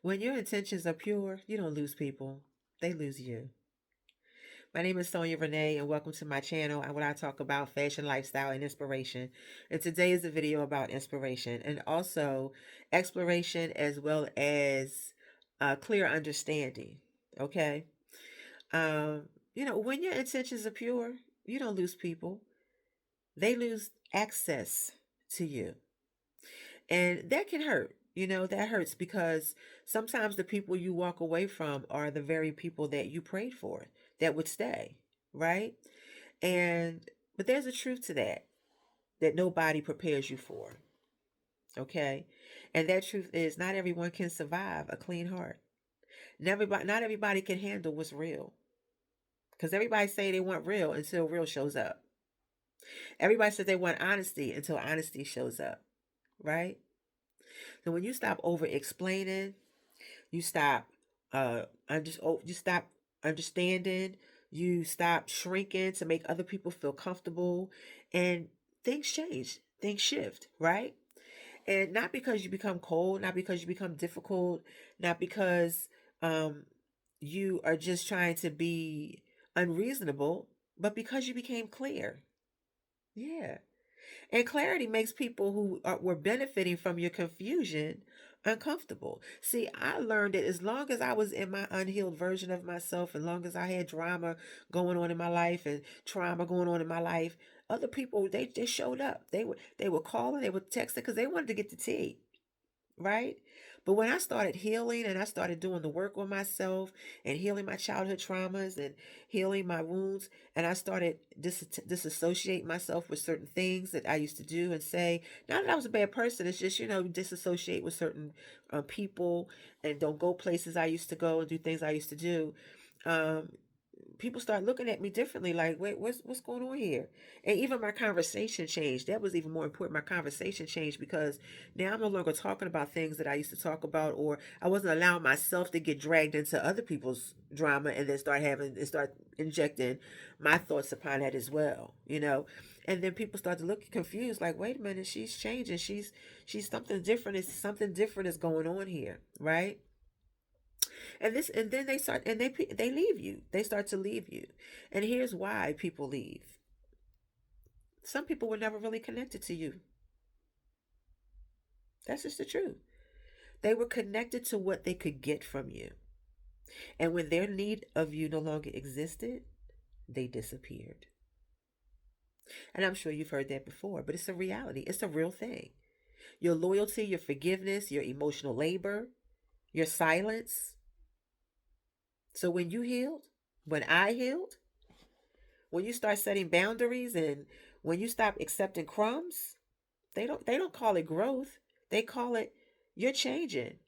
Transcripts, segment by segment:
When your intentions are pure, you don't lose people, they lose you. My name is Sonia Renee, and welcome to my channel where I talk about fashion, lifestyle, and inspiration. And today is a video about inspiration and also exploration as well as clear understanding. Okay? Um, when your intentions are pure, you don't lose people, they lose access to you. And that can hurt. That hurts because sometimes the people you walk away from are the very people that you prayed for that would stay, right? And but there's a truth to that nobody prepares you for, okay? And that truth is not everyone can survive a clean heart. Not everybody can handle what's real. Because everybody say they want real until real shows up. Everybody says they want honesty until honesty shows up, right? So when you stop over explaining, you stop you stop understanding, you stop shrinking to make other people feel comfortable, and things change, things shift, right? And not because you become cold, not because you become difficult, not because um you are just trying to be unreasonable, but because you became clear. Yeah. And clarity makes people were benefiting from your confusion uncomfortable. See, I learned that as long as I was in my unhealed version of myself, as long as I had drama going on in my life and trauma going on in my life, other people they showed up. They were calling, they were texting because they wanted to get the tea, right? But when I started healing and I started doing the work on myself and healing my childhood traumas and healing my wounds, and I started disassociate myself with certain things that I used to do and say, not that I was a bad person, it's just, disassociate with certain people and don't go places I used to go and do things I used to do. Um, People start looking at me differently, like, wait, what's going on here? And even my conversation changed. That was even more important. My conversation changed because now I'm no longer talking about things that I used to talk about, or I wasn't allowing myself to get dragged into other people's drama and then start injecting my thoughts upon that as well. And then people start to look confused, like, wait a minute, she's changing, she's something different, is something different is going on here, right? And then they leave you, they start to leave you. And here's why people leave: some people were never really connected to you. That's just the truth. They were connected to what they could get from you, and when their need of you no longer existed, they disappeared. And I'm sure you've heard that before, but it's a reality, it's a real thing. Your loyalty, your forgiveness, your emotional labor, your silence. So when you healed, when I healed, when you start setting boundaries, and when you stop accepting crumbs, they don't call it growth. They call it, you're changing.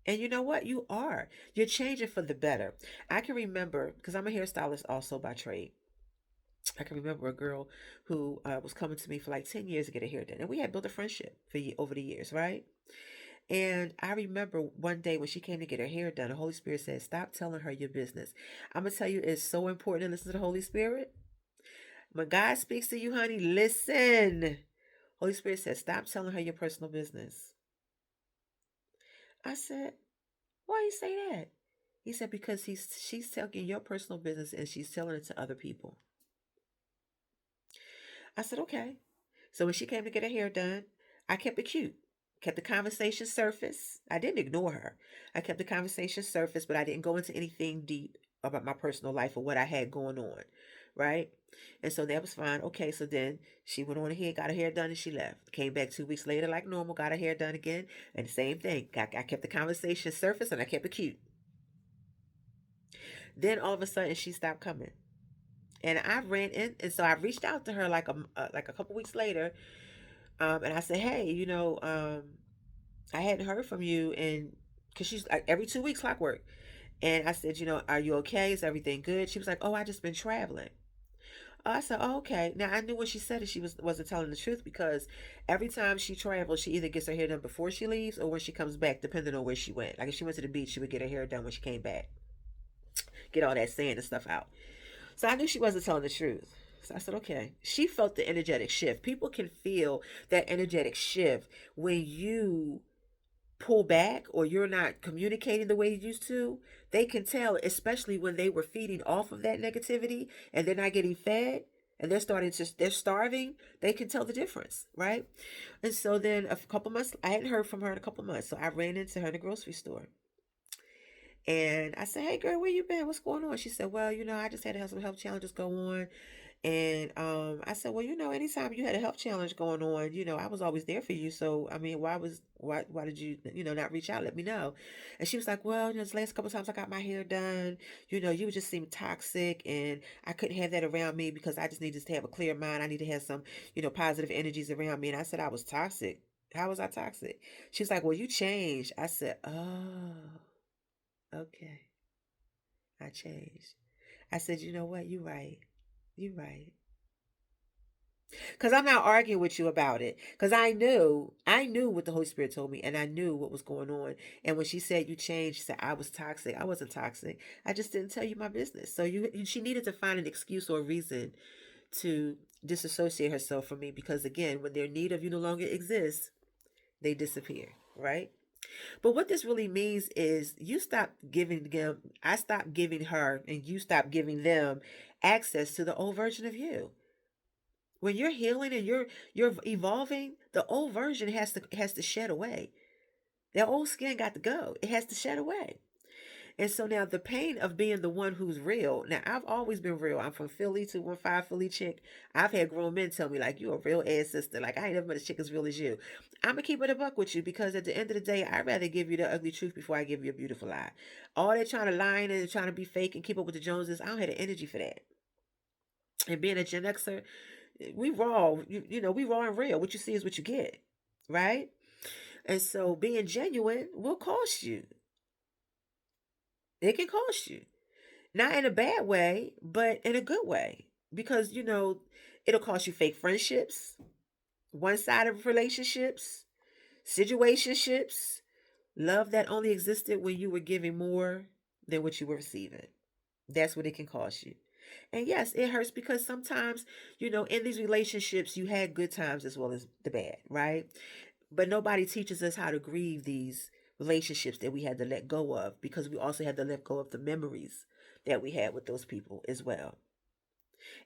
And you know what? You are. You're changing for the better. I can remember, because I'm a hairstylist also by trade. I can remember a girl who was coming to me for like 10 years to get her hair done. And we had built a friendship over the years, right? And I remember one day when she came to get her hair done, the Holy Spirit said, stop telling her your business. I'm going to tell you, it's so important to listen to the Holy Spirit. When God speaks to you, honey, listen. Holy Spirit says, stop telling her your personal business. I said, why you say that? He said, because she's taking your personal business and she's telling it to other people. I said, okay. So when she came to get her hair done, I kept it cute. Kept the conversation surface. I didn't ignore her. I kept the conversation surface, but I didn't go into anything deep about my personal life or what I had going on. Right? And so that was fine. Okay, so then she went on ahead, got her hair done, and she left. Came back 2 weeks later like normal, got her hair done again, and the same thing. I kept the conversation surface and I kept it cute. Then all of a sudden she stopped coming. And I ran in, and so I reached out to her like a couple weeks later, and I said, "Hey, I hadn't heard from you, and because she's like every 2 weeks clockwork." And I said, "Are you okay? Is everything good?" She was like, "Oh, I just been traveling." I said, "Oh, okay." Now I knew when she said it, she wasn't telling the truth because every time she travels, she either gets her hair done before she leaves or when she comes back, depending on where she went. Like if she went to the beach, she would get her hair done when she came back, get all that sand and stuff out. So I knew she wasn't telling the truth. So I said, okay. She felt the energetic shift. People can feel that energetic shift when you pull back or you're not communicating the way you used to, they can tell, especially when they were feeding off of that negativity and they're not getting fed and they're starving, they can tell the difference, right? And so then a couple months, I hadn't heard from her in a couple months. So I ran into her in the grocery store. And I said, "Hey girl, where you been? What's going on?" She said, "Well, I just had to have some health challenges go on." And I said, "Well, anytime you had a health challenge going on, I was always there for you. So I mean, why did you not reach out, let me know?" And she was like, "Well, this last couple times I got my hair done, you just seemed toxic, and I couldn't have that around me because I just needed to have a clear mind. I need to have some, positive energies around me." And I said, "I was toxic. How was I toxic?" She's like, "Well, you changed." I said, "Oh, okay, I changed." I said, "You know what? You're right. You're right." Because I'm not arguing with you about it. Because I knew what the Holy Spirit told me, and I knew what was going on. And when she said you changed, she said I was toxic. I wasn't toxic. I just didn't tell you my business. So she needed to find an excuse or a reason to disassociate herself from me. Because again, when their need of you no longer exists, they disappear, right? But what this really means is you stop giving them, I stopped giving her, and you stop giving them access to the old version of you. When you're healing and you're evolving, the old version has to shed away. That old skin got to go. It has to shed away. And so now the pain of being the one who's real. Now I've always been real. I'm from Philly, 215 Philly chick. I've had grown men tell me like you a real ass sister. Like I ain't never met a chick as real as you. I'm gonna keep it a buck with you because at the end of the day, I'd rather give you the ugly truth before I give you a beautiful lie. All that trying to lie and trying to be fake and keep up with the Joneses, I don't have the energy for that. And being a Gen Xer, we raw, we raw and real. What you see is what you get, right? And so being genuine will cost you. It can cost you. Not in a bad way, but in a good way. Because, it'll cost you fake friendships, one-sided relationships, situationships, love that only existed when you were giving more than what you were receiving. That's what it can cost you. And yes, it hurts because sometimes, in these relationships, you had good times as well as the bad, right? But nobody teaches us how to grieve these relationships that we had to let go of because we also had to let go of the memories that we had with those people as well.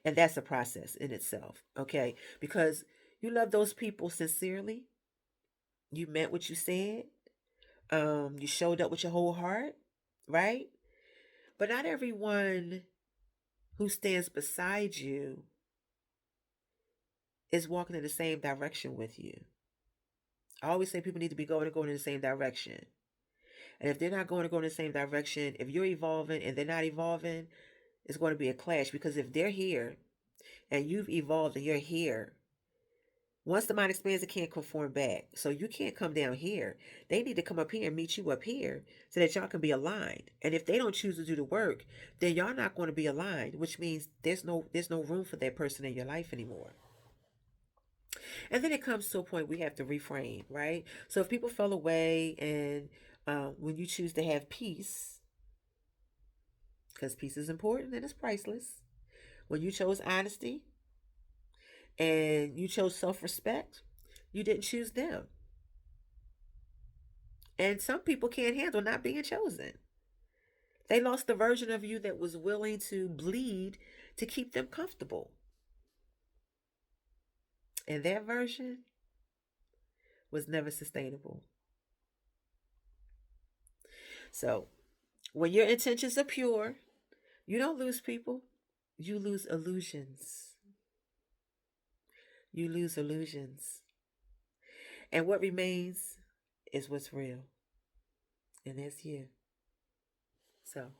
And that's a process in itself, okay? Because you love those people sincerely, you meant what you said, you showed up with your whole heart, right? But not everyone who stands beside you is walking in the same direction with you. I always say people need to be going in the same direction. And if they're not going in the same direction, if you're evolving and they're not evolving, it's going to be a clash. Because if they're here and you've evolved and you're here, once the mind expands, it can't conform back. So you can't come down here. They need to come up here and meet you up here so that y'all can be aligned. And if they don't choose to do the work, then y'all not going to be aligned, which means there's no room for that person in your life anymore. And then it comes to a point we have to reframe, right? So if people fell away and when you choose to have peace, because peace is important and it's priceless, when you chose honesty and you chose self respect, you didn't choose them. And some people can't handle not being chosen. They lost the version of you that was willing to bleed to keep them comfortable. And that version was never sustainable. So when your intentions are pure, you don't lose people, you lose illusions. You lose illusions. And what remains is what's real. And that's you. So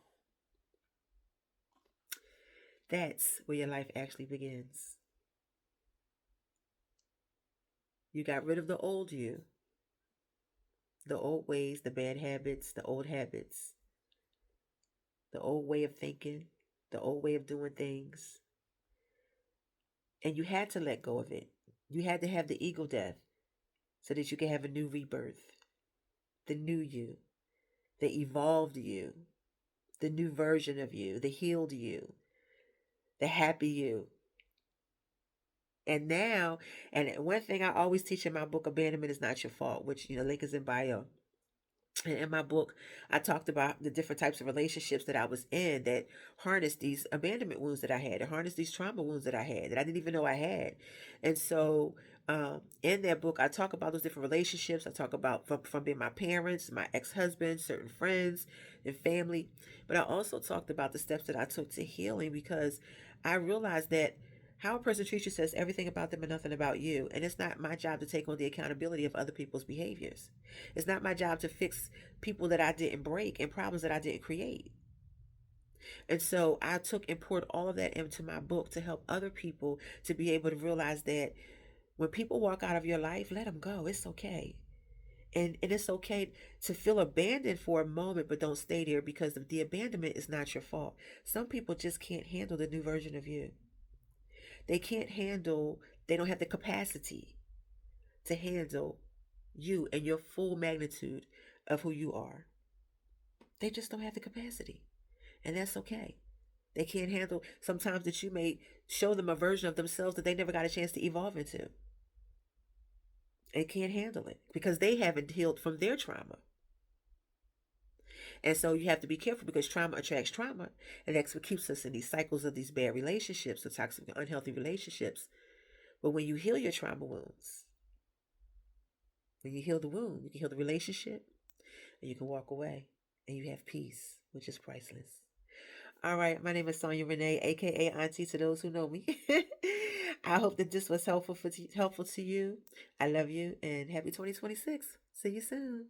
that's where your life actually begins. You got rid of the old you, the old ways, the bad habits, the old habits, the old way of thinking, the old way of doing things. And you had to let go of it. You had to have the ego death so that you could have a new rebirth, the new you, the evolved you, the new version of you, the healed you, the happy you. And now, and one thing I always teach in my book, Abandonment is Not Your Fault, which, link is in bio. And in my book, I talked about the different types of relationships that I was in that harnessed these abandonment wounds that I had, that harnessed these trauma wounds that I had, that I didn't even know I had. And so, in that book, I talk about those different relationships. I talk about from being my parents, my ex husband, certain friends, and family. But I also talked about the steps that I took to healing because I realized that how a person treats you says everything about them and nothing about you. And it's not my job to take on the accountability of other people's behaviors. It's not my job to fix people that I didn't break and problems that I didn't create. And so I took and poured all of that into my book to help other people to be able to realize that when people walk out of your life, let them go. It's okay. And it's okay to feel abandoned for a moment, but don't stay there because the abandonment is not your fault. Some people just can't handle the new version of you. They can't handle, they don't have the capacity to handle you and your full magnitude of who you are. They just don't have the capacity. And that's okay. They can't handle sometimes that you may show them a version of themselves that they never got a chance to evolve into. They can't handle it because they haven't healed from their trauma. And so you have to be careful because trauma attracts trauma. And that's what keeps us in these cycles of these bad relationships, the toxic, unhealthy relationships. But when you heal your trauma wounds, when you heal the wound, you can heal the relationship and you can walk away and you have peace, which is priceless. All right, my name is Sonia Renee, aka Auntie to those who know me. I hope that this was helpful to you. I love you and happy 2026. See you soon.